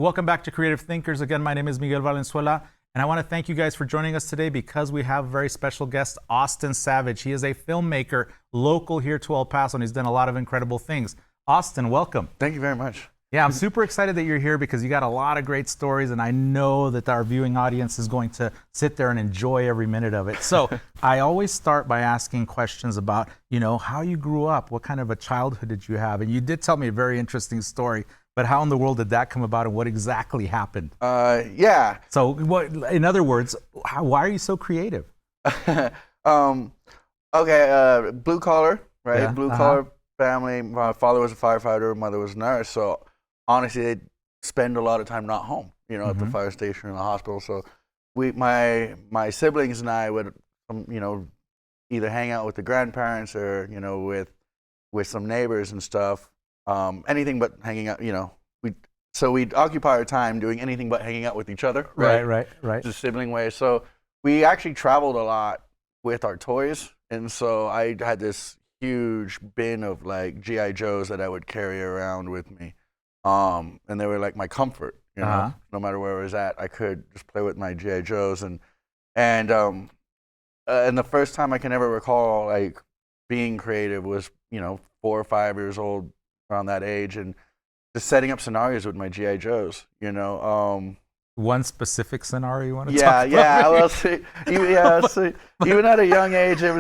Welcome back to Creative Thinkers. Again, my name is Miguel Valenzuela, and I want to thank you guys for joining us today because we have a very special guest, Austin Savage. He is a filmmaker local here to El Paso, and he's done a lot of incredible things. Austin, welcome. Thank you very much. Yeah, I'm super excited that you're here because you got a lot of great stories, and I know that our viewing audience is going to sit there and enjoy every minute of it. So I always start by asking questions about, how you grew up, what kind of a childhood did you have? And you did tell me a very interesting story, but how in the world did that come about, and what exactly happened? Yeah. So in other words, why are you so creative? Okay, blue collar, right? Yeah, Blue collar family. My father was a firefighter, mother was a nurse. So honestly, they spend a lot of time not home, at the fire station or the hospital. So my siblings and I would, either hang out with the grandparents or, with some neighbors and stuff. Anything but hanging out, we'd occupy our time doing anything but hanging out with each other. Right. Just sibling way. So we actually traveled a lot with our toys. And so I had this huge bin of like G.I. Joes that I would carry around with me. And they were like my comfort, no matter where I was at, I could just play with my G.I. Joes. And the first time I can ever recall like being creative was, 4 or 5 years old, around that age, and just setting up scenarios with my G.I. Joes, One specific scenario you want to talk about? Yeah, well, even at a young age, I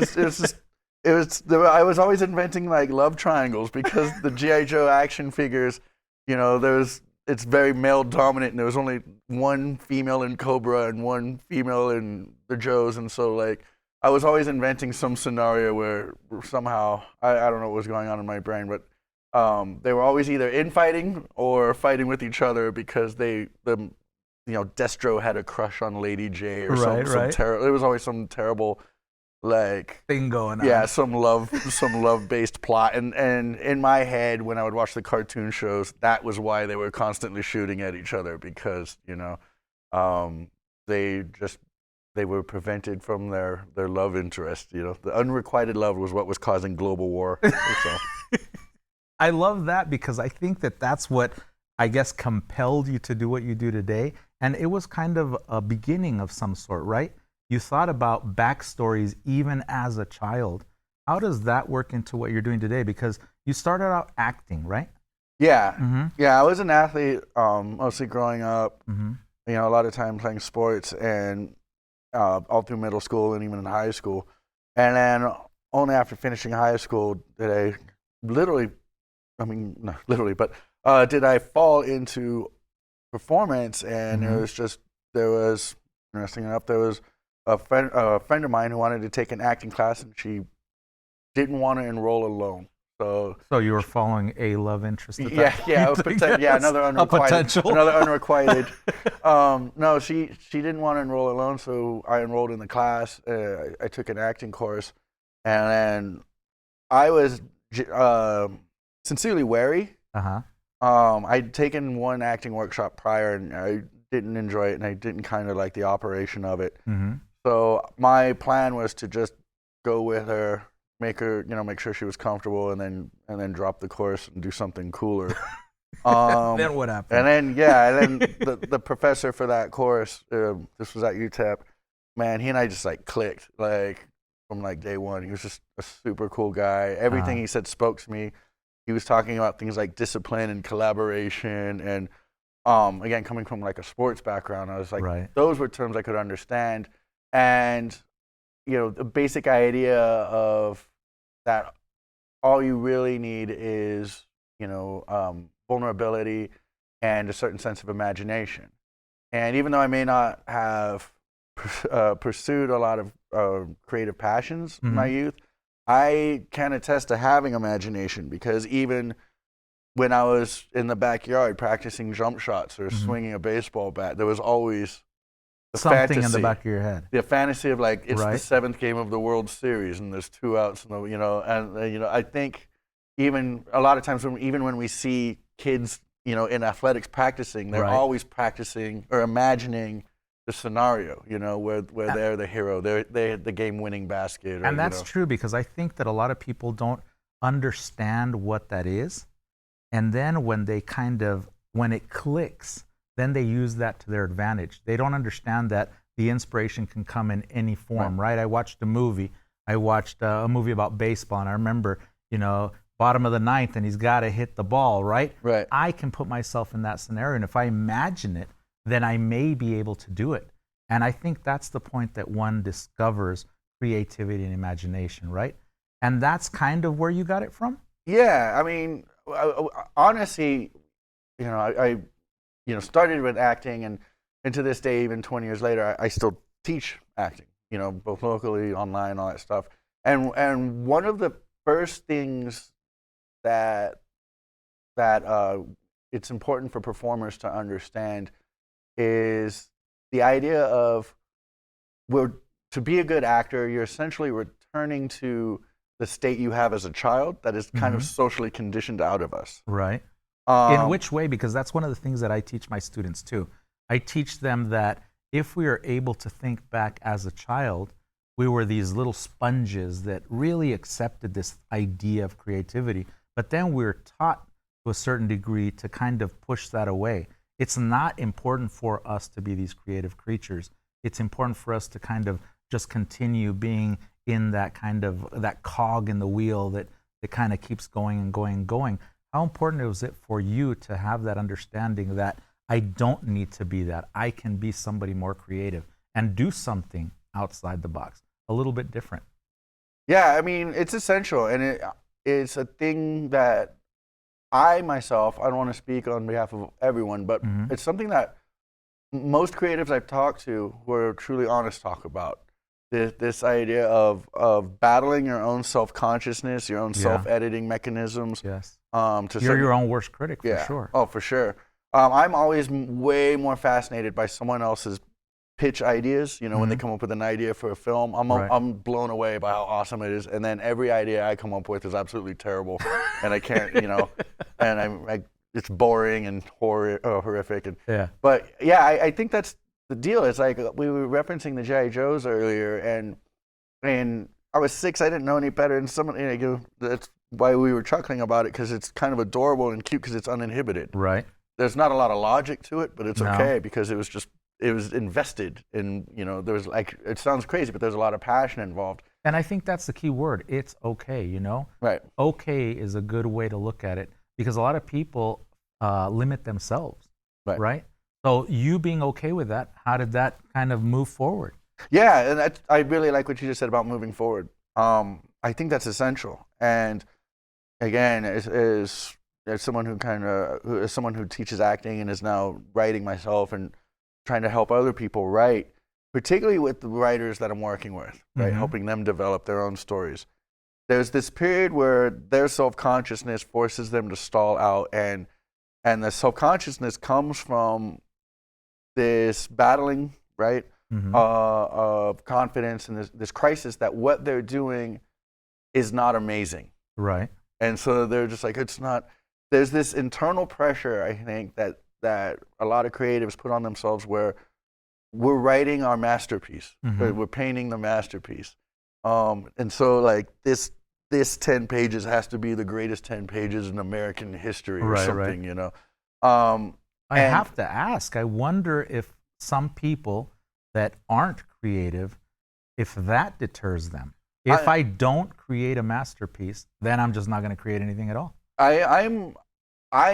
was always inventing like love triangles because the G.I. Joe action figures, it's very male dominant, and there was only one female in Cobra and one female in the Joes, and so like I was always inventing some scenario where somehow I don't know what was going on in my brain, but they were always either infighting or fighting with each other because Destro had a crush on Lady J or some terrible. It was always some terrible like thing going on. Yeah, some love-based plot. And in my head, when I would watch the cartoon shows, that was why they were constantly shooting at each other because they were prevented from their love interest. The unrequited love was what was causing global war. So. I love that because I think that that's what, I guess, compelled you to do what you do today. And it was kind of a beginning of some sort, right? You thought about backstories even as a child. How does that work into what you're doing today? Because you started out acting, right? Yeah. Yeah, I was an athlete mostly growing up. A lot of time playing sports and all through middle school and even in high school. And then only after finishing high school did I not literally, but did I fall into performance, and there was interesting enough, there was a friend of mine who wanted to take an acting class, and she didn't want to enroll alone. So you were following a love interest at another unrequited. No, she didn't want to enroll alone, so I enrolled in the class. I took an acting course, and then I was sincerely wary. I'd taken one acting workshop prior, and I didn't enjoy it, and I didn't kind of like the operation of it. So my plan was to just go with her, make sure she was comfortable, and then drop the course and do something cooler. Then what happened? And then the professor for that course, this was at UTEP, man, he and I just like clicked like from like day one. He was just a super cool guy. Everything he said spoke to me. He was talking about things like discipline and collaboration, and again, coming from like a sports background, I was like, those were terms I could understand. And the basic idea of that, all you really need is vulnerability and a certain sense of imagination. And even though I may not have pursued a lot of creative passions in my youth, I can attest to having imagination, because even when I was in the backyard practicing jump shots or swinging a baseball bat, there was always something fantasy in the back of your head. The fantasy of like, it's the 7th game of the World Series and there's 2 outs, and I think even a lot of times when we see kids, in athletics practicing, they're always practicing or imagining the scenario, where they're the hero, they're the game-winning basket. And that's true, because I think that a lot of people don't understand what that is. And then when it clicks, then they use that to their advantage. They don't understand that the inspiration can come in any form, right? I watched a movie. I watched a movie about baseball, and I remember, bottom of the ninth, and he's got to hit the ball, right? Right. I can put myself in that scenario, and if I imagine it, then I may be able to do it. And I think that's the point that one discovers creativity and imagination, right? And that's kind of where you got it from? Yeah, I mean, honestly, I started with acting, and to this day, even 20 years later, I still teach acting, both locally, online, all that stuff. And one of the first things that it's important for performers to understand is the idea of to be a good actor, you're essentially returning to the state you have as a child that is kind of socially conditioned out of us. Right. In which way? Because that's one of the things that I teach my students too. I teach them that if we are able to think back as a child, we were these little sponges that really accepted this idea of creativity, but then we were taught to a certain degree to kind of push that away. It's not important for us to be these creative creatures. It's important for us to kind of just continue being in that kind of, that cog in the wheel that kind of keeps going and going and going. How important was it for you to have that understanding that I don't need to be that? I can be somebody more creative and do something outside the box, a little bit different. Yeah, I mean, it's essential, and it's a thing that I myself, I don't want to speak on behalf of everyone, but it's something that most creatives I've talked to who are truly honest talk about. This idea of battling your own self-consciousness, your own self-editing mechanisms. Yes. You're your own worst critic, for sure. Oh, for sure. I'm always way more fascinated by someone else's pitch ideas. When they come up with an idea for a film, I'm blown away by how awesome it is. And then every idea I come up with is absolutely terrible, and I can't, and it's boring and horrific. And but yeah, I think that's the deal. It's like we were referencing the G.I. Joes earlier, and I was 6. I didn't know any better, and that's why we were chuckling about it, because it's kind of adorable and cute because it's uninhibited. Right. There's not a lot of logic to it, but it's okay because it was invested in, there was it sounds crazy, but there's a lot of passion involved. And I think that's the key word. It's okay, Right. Okay is a good way to look at it, because a lot of people limit themselves, right? So you being okay with that, how did that kind of move forward? Yeah, and I really like what you just said about moving forward. I think that's essential. And again, as someone who teaches acting and is now writing myself and trying to help other people write, particularly with the writers that I'm working with, right, helping them develop their own stories. There's this period where their self-consciousness forces them to stall out, and the self-consciousness comes from this battling, right, of confidence and this crisis that what they're doing is not amazing. Right. And so they're just like, it's not. There's this internal pressure, I think, that a lot of creatives put on themselves, where we're writing our masterpiece, we're painting the masterpiece, and so like this 10 pages has to be the greatest 10 pages in American history or something, I have to ask, I wonder if some people that aren't creative, if that deters them. If I don't create a masterpiece, then I'm just not going to create anything at all. I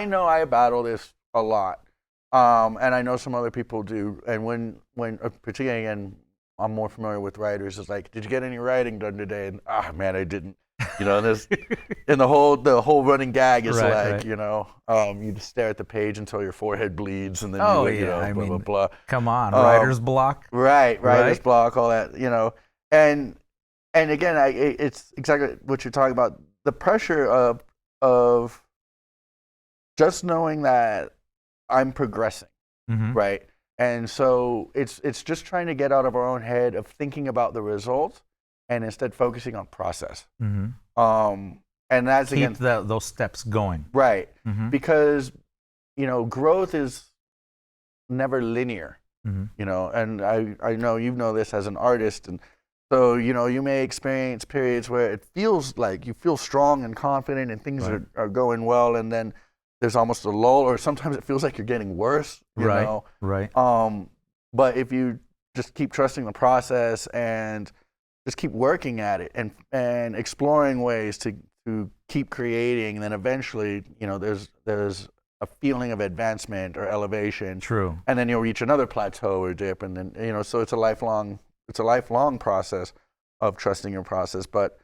know I battle this a lot, and I know some other people do. And when particularly, again, I'm more familiar with writers. It's like, did you get any writing done today? And man, I didn't. And the whole running gag is you just stare at the page until your forehead bleeds, and then blah blah blah. Come on, writer's block. Right, writer's block, all that, and again, it's exactly what you're talking about. The pressure of just knowing that I'm progressing, right? And so it's just trying to get out of our own head of thinking about the result, and instead focusing on process. And that's keep those steps going. Right, because growth is never linear. And I know you know this as an artist, and so you may experience periods where it feels like you feel strong and confident and things are going well, and then there's almost a lull, or sometimes it feels like you're getting worse, you know? Right. But if you just keep trusting the process and just keep working at it and exploring ways to keep creating, and then eventually, you know, there's a feeling of advancement or elevation. True. And then you'll reach another plateau or dip, and then, you know, so it's a lifelong process of trusting your process. But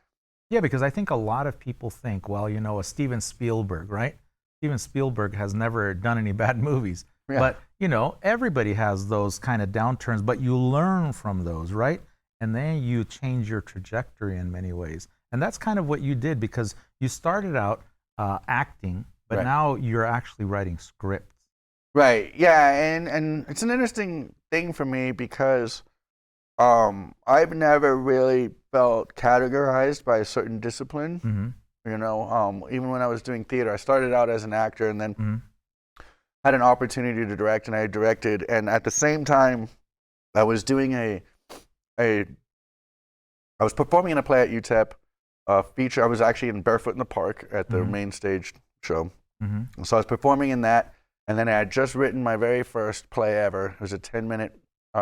yeah, because I think a lot of people think, well, you know, a Steven Spielberg, right? Steven Spielberg has never done any bad movies. Yeah. But, you know, everybody has those kind of downturns, but you learn from those, right? And then you change your trajectory in many ways. And that's kind of what you did, because you started out acting, but Right. now you're actually writing scripts. Right. Yeah, and it's an interesting thing for me because I've never really felt categorized by a certain discipline. Mm-hmm. You know, even when I was doing theater, I started out as an actor and then Mm-hmm. had an opportunity to direct, and I directed. And at the same time, I was doing I was performing in a play at UTEP, feature. I was actually in Barefoot in the Park at the Mhm. main stage show. Mm-hmm. So I was performing in that, and then I had just written my very first play ever. It was a 10-minute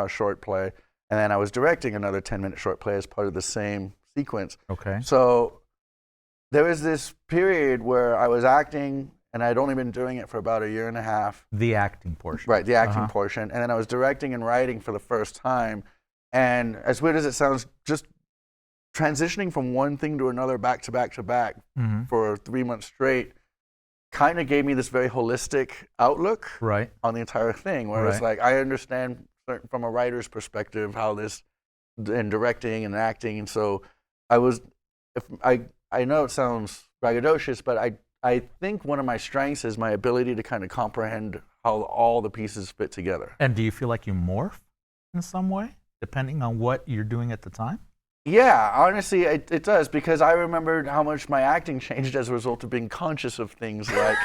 short play, and then I was directing another 10-minute short play as part of the same sequence. Okay. So there was this period where I was acting, and I'd only been doing it for about a year and a half. The acting portion. Right, the acting Uh-huh. portion. And then I was directing and writing for the first time. And as weird as it sounds, just transitioning from one thing to another back to back to back Mm-hmm. for 3 months straight kind of gave me this very holistic outlook Right. on the entire thing, where it's Right. like I understand from a writer's perspective how this, and directing and acting. And so I was, I know it sounds braggadocious, but I think one of my strengths is my ability to kind of comprehend how all the pieces fit together. And do you feel like you morph in some way, depending on what you're doing at the time? Yeah, honestly, it does, because I remembered how much my acting changed as a result of being conscious of things like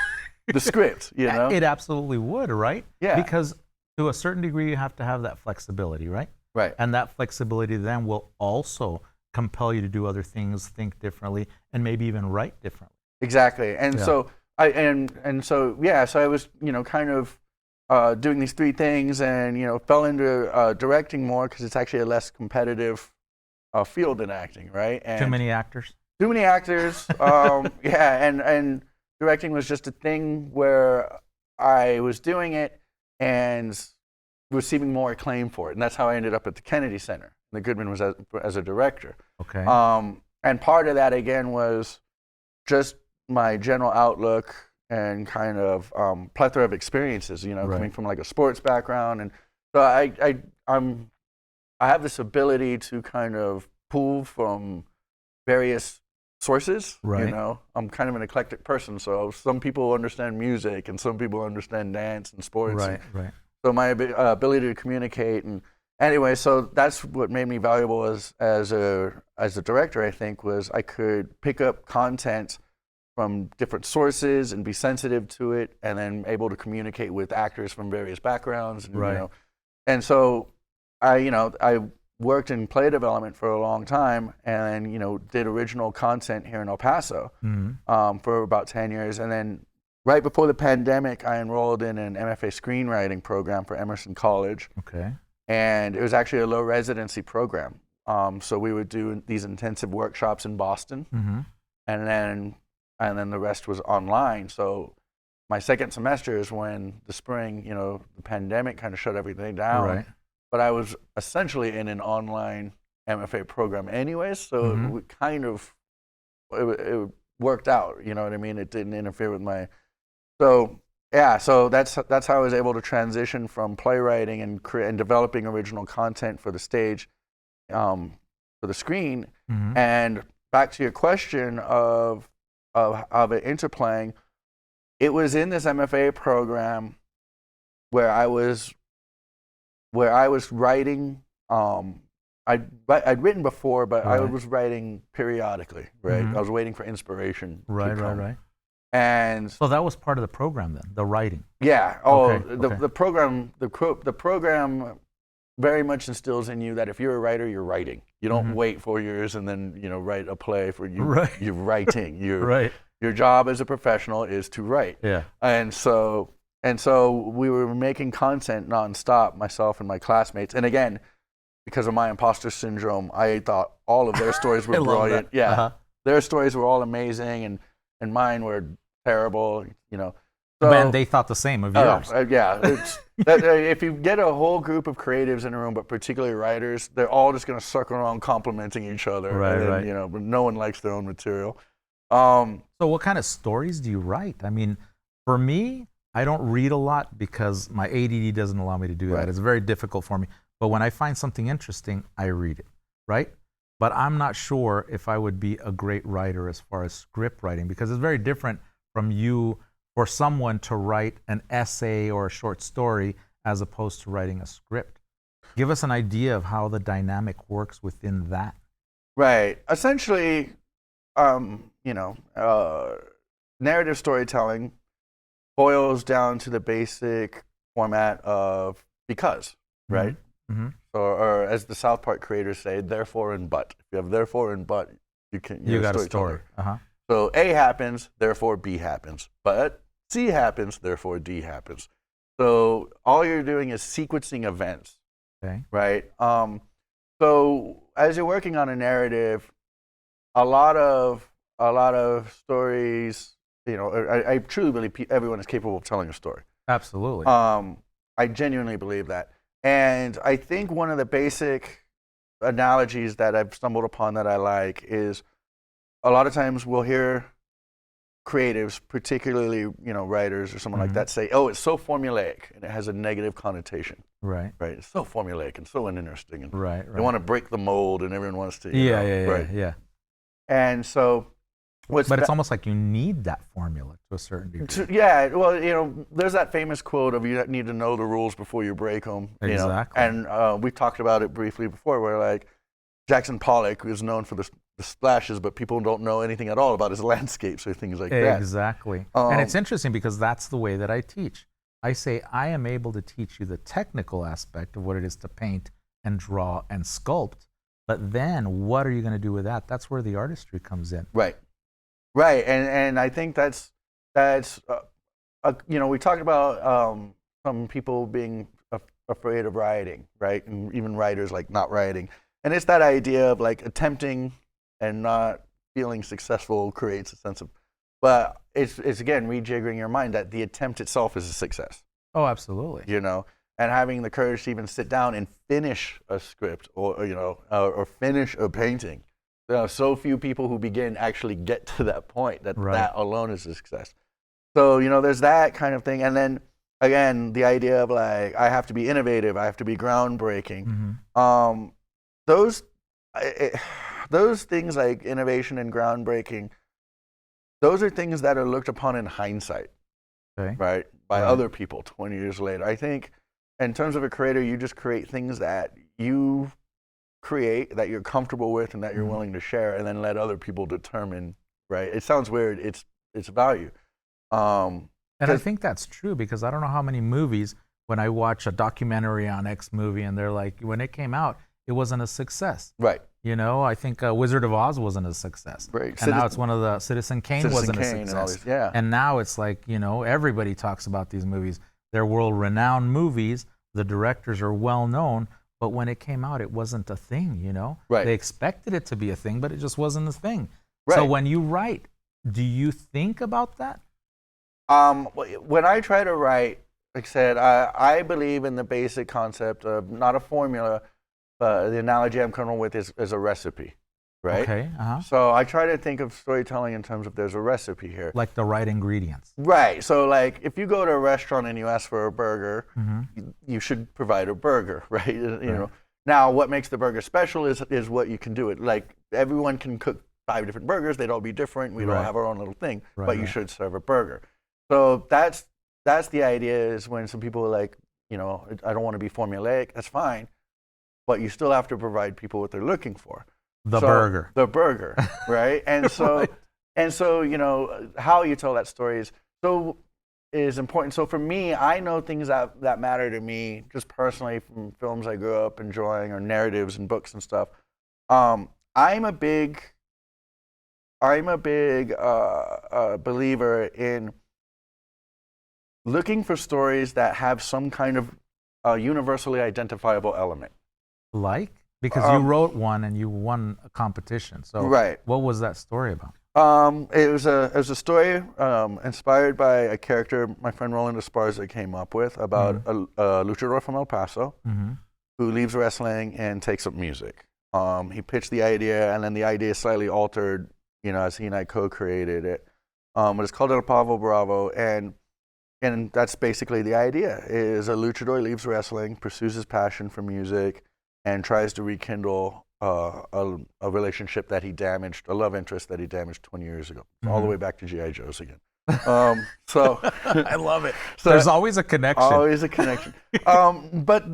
the script, you know? It absolutely would, right? Yeah. Because to a certain degree, you have to have that flexibility, right? Right. And that flexibility then will also compel you to do other things, think differently, and maybe even write differently. Exactly. And Yeah. so so I was, you know, kind of doing these three things, and, you know, fell into directing more because it's actually a less competitive field than acting, right? And Too many actors? Too many actors. Yeah, and directing was just a thing where I was doing it and receiving more acclaim for it, and that's how I ended up at the Kennedy Center. The Goodman was as a director. Okay. And part of that again was just my general outlook and kind of plethora of experiences. You know, Right. coming from like a sports background, and so I have this ability to kind of pull from various sources. Right. You know, I'm kind of an eclectic person, so some people understand music and some people understand dance and sports. Right, right. So my ability to communicate, and anyway, so that's what made me valuable as a director. I think was I could pick up content from different sources and be sensitive to it, and then able to communicate with actors from various backgrounds. And, Right. You know, and so I worked in play development for a long time, and, you know, did original content here in El Paso Mm-hmm. for about 10 years, and then right before the pandemic, I enrolled in an MFA screenwriting program for Emerson College, Okay. and it was actually a low residency program. So we would do these intensive workshops in Boston, Mm-hmm. and then the rest was online. So my second semester is when the spring, you know, the pandemic kind of shut everything down. Right. But I was essentially in an online MFA program anyways, so Mhm. it kind of it worked out. You know what I mean? It didn't interfere with my. So yeah, so that's how I was able to transition from playwriting and developing original content for the stage, for the screen. Mm-hmm. And back to your question of it interplaying, it was in this MFA program where I was writing. I'd written before, but I Right. was writing periodically. Right, Mhm. I was waiting for inspiration. to Right, right, come. right. And So that was part of the program then, the writing. yeah, Okay, the okay. the program the program very much instills in you that if you're a writer, you're writing. You don't Mhm. wait 4 years and then, you know, write a play for you. Right. You're writing. You're Right. Your job as a professional is to write. Yeah. And so we were making content nonstop, myself and my classmates. And again, because of my imposter syndrome, I thought all of their stories were brilliant. Yeah. Their stories were all amazing, and mine were terrible, you know. So, And they thought the same of yours. Yeah. If you get a whole group of creatives in a room, but particularly writers, they're all just going to circle around complimenting each other. Right. You know, but no one likes their own material. So what kind of stories do you write? I mean, for me, I don't read a lot because my ADD doesn't allow me to do that. Right. It's very difficult for me. But when I find something interesting, I read it, right? But I'm not sure if I would be a great writer as far as script writing, because it's very different from you for someone to write an essay or a short story as opposed to writing a script. Give us an idea of how the dynamic works within that. Right. Essentially, you know, narrative storytelling boils down to the basic format of because, right? Mm-hmm. Or as the South Park creators say, therefore and but. If you have therefore and but, you got a story. So A happens, therefore B happens. But C happens, therefore D happens. So all you're doing is sequencing events. Okay. Right? So as you're working on a narrative, a lot of stories, you know, I truly believe everyone is capable of telling a story. Absolutely. I genuinely believe that. And I think one of the basic analogies that I've stumbled upon that I like is a lot of times we'll hear creatives, particularly, you know, writers or someone like that, say, "Oh, it's so formulaic," and it has a negative connotation. Right. Right. It's so formulaic and so uninteresting, and Right. they want to break the mold, and everyone wants to. Yeah. And so, but it's almost like you need that formula to a certain degree. Yeah. Well, you know, there's that famous quote of "You need to know the rules before you break them." Exactly. You know? And we talked about it briefly before, where like Jackson Pollock is known for the splashes, but people don't know anything at all about his landscapes or things like that. Exactly. And it's interesting because that's the way that I teach. I say I am able to teach you the technical aspect of what it is to paint and draw and sculpt, but then what are you going to do with that? That's where the artistry comes in. Right. And I think that's you know, we talked about some people being afraid of writing, right? And even writers like not writing. And it's that idea of like attempting and not feeling successful creates a sense of, but it's again rejiggering your mind that the attempt itself is a success. Oh, absolutely. You know, and having the courage to even sit down and finish a script or you know, or finish a painting. There are so few people who begin actually get to that point that that alone is a success. So, you know, there's that kind of thing. And then again, the idea of like, I have to be innovative, I have to be groundbreaking. Those things like innovation and groundbreaking, those are things that are looked upon in hindsight, right? By other people 20 years later. I think in terms of a creator, you just create things that you create, that you're comfortable with and that you're willing to share, and then let other people determine, right? It sounds weird, it's value. And I think that's true because I don't know how many movies, when I watch a documentary on X movie and they're like, when it came out, it wasn't a success. Right. You know, I think Wizard of Oz wasn't a success. Right. And now it's one of the Citizen Kane wasn't a success. And now it's like, you know, everybody talks about these movies. They're world-renowned movies. The directors are well-known. But when it came out, it wasn't a thing, you know? Right. They expected it to be a thing, but it just wasn't a thing. Right. So when you write, do you think about that? When I try to write, like I said, I believe in the basic concept of not a formula, but the analogy I'm coming with is a recipe, right? Okay. So I try to think of storytelling in terms of there's a recipe here. Like the right ingredients. Right. So like if you go to a restaurant and you ask for a burger, you should provide a burger, right? You know. Now what makes the burger special is what you can do it. Like everyone can cook 5 different burgers, they'd all be different. We'd all have our own little thing, but you should serve a burger. So that's the idea, is when some people are like, you know, I don't want to be formulaic, that's fine, but you still have to provide people what they're looking for. The burger, right? And so, you know, how you tell that story is important. So for me, I know things that matter to me, just personally from films I grew up enjoying or narratives and books and stuff. I'm a big I'm a big believer in looking for stories that have some kind of universally identifiable element. Like? Because you wrote one and you won a competition. So Right. what was that story about? It was a story inspired by a character my friend Roland Esparza came up with about a luchador from El Paso who leaves wrestling and takes up music. He pitched the idea, and then the idea slightly altered, as he and I co-created it. But it's called El Pavo Bravo, and that's basically the idea: is a luchador leaves wrestling, pursues his passion for music, and tries to rekindle a relationship that he damaged, a love interest that he damaged 20 years ago, all the way back to G.I. Joe's again. So I love it. So there's always a connection. Always a connection. But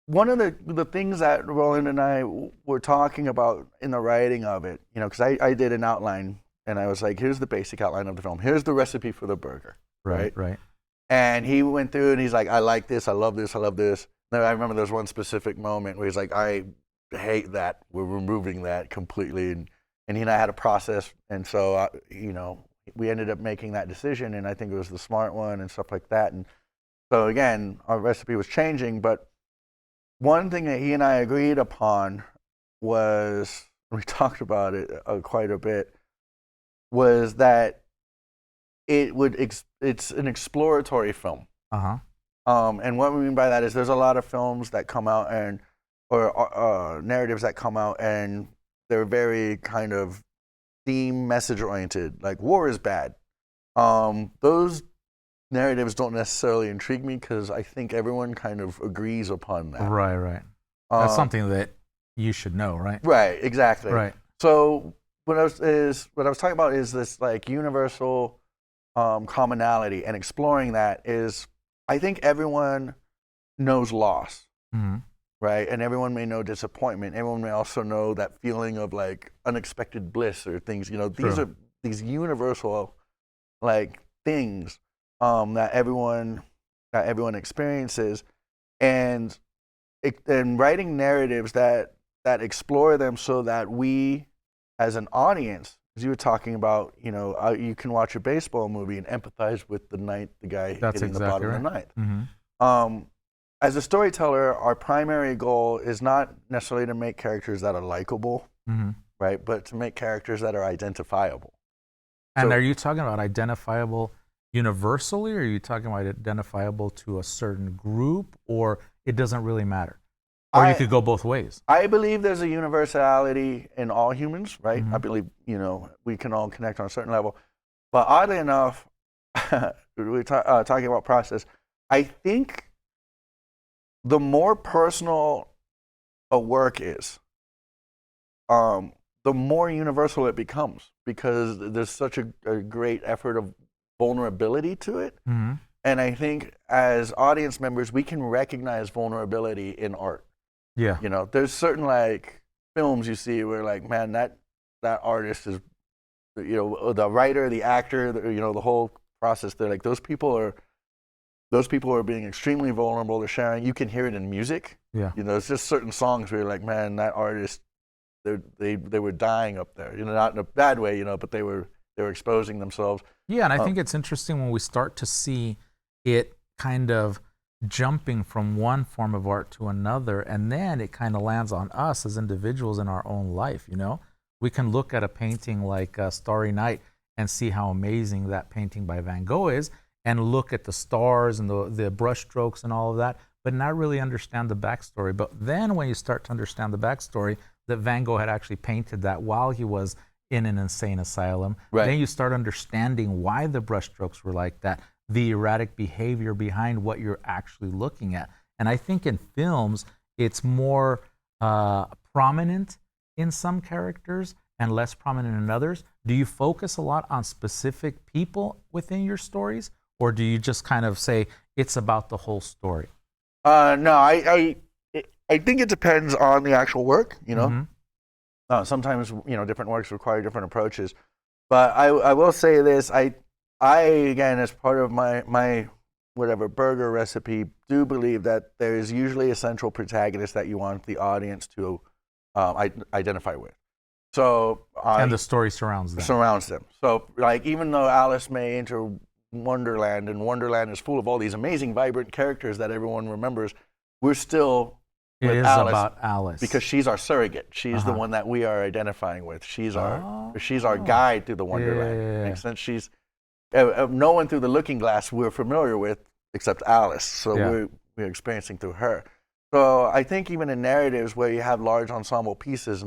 one of the things that Roland and I were talking about in the writing of it, because I did an outline, and I was like, here's the basic outline of the film. Here's the recipe for the burger. Right. And he went through and he's like, I like this, I love this, I love this. Then I remember there was one specific moment where he's like, I hate that, we're removing that completely. And he and I had a process, and so, we ended up making that decision, and I think it was the smart one and stuff like that. And so again, our recipe was changing, but one thing that he and I agreed upon was, we talked about it quite a bit, was that it's an exploratory film. And what we mean by that is there's a lot of films that come out or narratives that come out, and they're very kind of theme message oriented, like war is bad. Those narratives don't necessarily intrigue me because I think everyone kind of agrees upon that. Right. That's something that you should know, right? Right, exactly. Right. So what I was talking about is this like universal commonality, and exploring that is, I think everyone knows loss, right? And everyone may know disappointment. Everyone may also know that feeling of like unexpected bliss or things. These are these universal like things that everyone experiences, and writing narratives that explore them so that we, as an audience, as you were talking about, you can watch a baseball movie and empathize with the guy hitting the bottom of the ninth. As a storyteller, our primary goal is not necessarily to make characters that are likable, right? But to make characters that are identifiable. And are you talking about identifiable universally, or are you talking about identifiable to a certain group, or it doesn't really matter? Or you could go both ways. I believe there's a universality in all humans, right? I believe, we can all connect on a certain level. But oddly enough, we're talking about process. I think the more personal a work is, the more universal it becomes, because there's such a great effort of vulnerability to it. And I think as audience members, we can recognize vulnerability in art. Yeah. There's certain like films you see where like, man, that artist is, the writer, the actor, the whole process. They're like, those people are being extremely vulnerable. They're sharing. You can hear it in music. Yeah. It's just certain songs where you're like, man, that artist, they were dying up there. Not in a bad way, but they were exposing themselves. Yeah, and I think it's interesting when we start to see it kind of jumping from one form of art to another, and then it kind of lands on us as individuals in our own life. We can look at a painting like Starry Night and see how amazing that painting by Van Gogh is, and look at the stars and the brush strokes and all of that, but not really understand the backstory. But then when you start to understand the backstory, that Van Gogh had actually painted that while he was in an insane asylum, then you start understanding why the brush strokes were like that, the erratic behavior behind what you're actually looking at. And I think in films, it's more prominent in some characters and less prominent in others. Do you focus a lot on specific people within your stories, or do you just kind of say it's about the whole story? No, I think it depends on the actual work. Sometimes different works require different approaches, but I will say this: I again, as part of my whatever burger recipe, do believe that there is usually a central protagonist that you want the audience to identify with. So and the story surrounds them. surrounds them. So like even though Alice may enter Wonderland, and Wonderland is full of all these amazing, vibrant characters that everyone remembers, we're still It with is Alice about Alice. because she's our surrogate. She's the one that we are identifying with. She's our guide through the Wonderland. Yeah. Makes sense. She's no one through the Looking Glass we're familiar with except Alice. So we're experiencing through her. So I think even in narratives where you have large ensemble pieces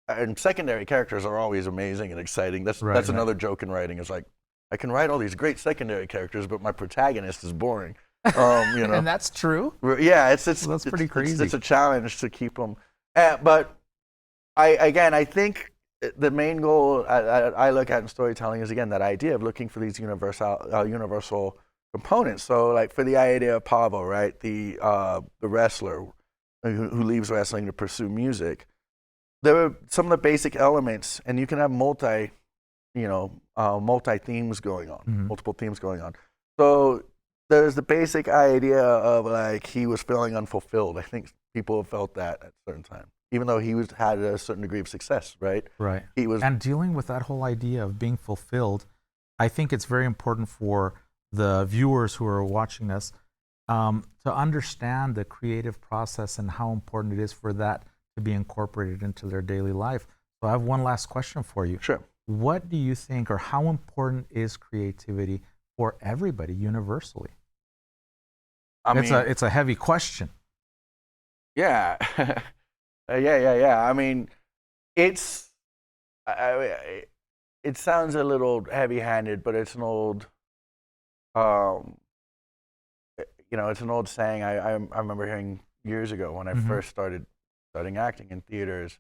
and secondary characters are always amazing and exciting. That's another joke in writing. Is like, I can write all these great secondary characters, but my protagonist is boring. You know, and that's true. Yeah, That's pretty crazy. It's a challenge to keep them. But I think the main goal I look at in storytelling is again that idea of looking for these universal components. So like for the idea of Pavo, right, the wrestler who leaves wrestling to pursue music. There are some of the basic elements, and you can have multi themes going on, multiple themes going on. So there's the basic idea of like he was feeling unfulfilled. I think people have felt that at a certain time, even though he had a certain degree of success, right? Right. He was, and dealing with that whole idea of being fulfilled, I think it's very important for the viewers who are watching us to understand the creative process and how important it is for that to be incorporated into their daily life. So I have one last question for you. Sure. What do you think, or how important is creativity for everybody universally? I mean, it's a heavy question. Yeah. Yeah. I mean, it sounds a little heavy-handed, but it's an old, it's an old saying I remember hearing years ago when I first starting acting in theaters,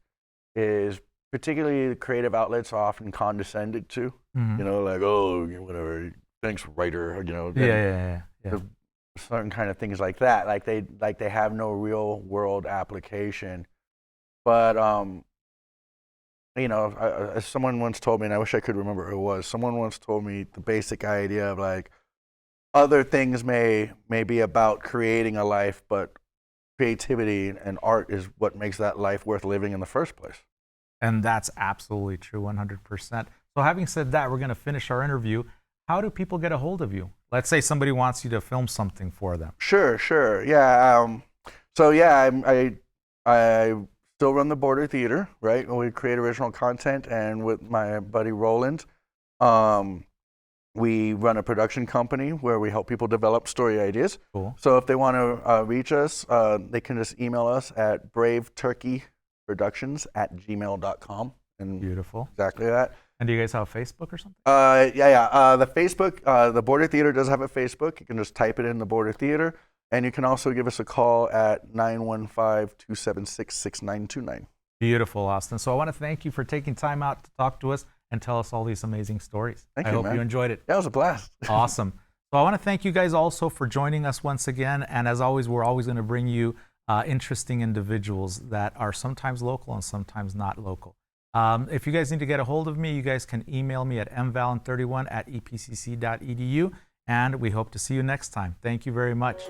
is particularly the creative outlets are often condescended to, like, oh, whatever, thanks, writer, Yeah. Certain kind of things like that, like they have no real world application. But someone once told me, and I wish I could remember who it was. Someone once told me the basic idea of like other things may be about creating a life, but creativity and art is what makes that life worth living in the first place. And that's absolutely true, 100%. So having said that, we're going to finish our interview. How do people get a hold of you? Let's say somebody wants you to film something for them. Sure. Yeah. I still run the Border Theater, right? We create original content, and with my buddy Roland, we run a production company where we help people develop story ideas. Cool. So if they want to reach us, they can just email us at braveturkeyproductions@gmail.com. And beautiful. Exactly that. And do you guys have a Facebook or something? The Facebook, the Border Theater does have a Facebook. You can just type it in, the Border Theater. And you can also give us a call at 915-276-6929. Beautiful, Austin. So I want to thank you for taking time out to talk to us and tell us all these amazing stories. Thank you, I hope man. you enjoyed it. That was a blast. Awesome. So I want to thank you guys also for joining us once again. And as always, we're always going to bring you interesting individuals that are sometimes local and sometimes not local. If you guys need to get a hold of me, you guys can email me at mvalen31@epcc.edu. And we hope to see you next time. Thank you very much.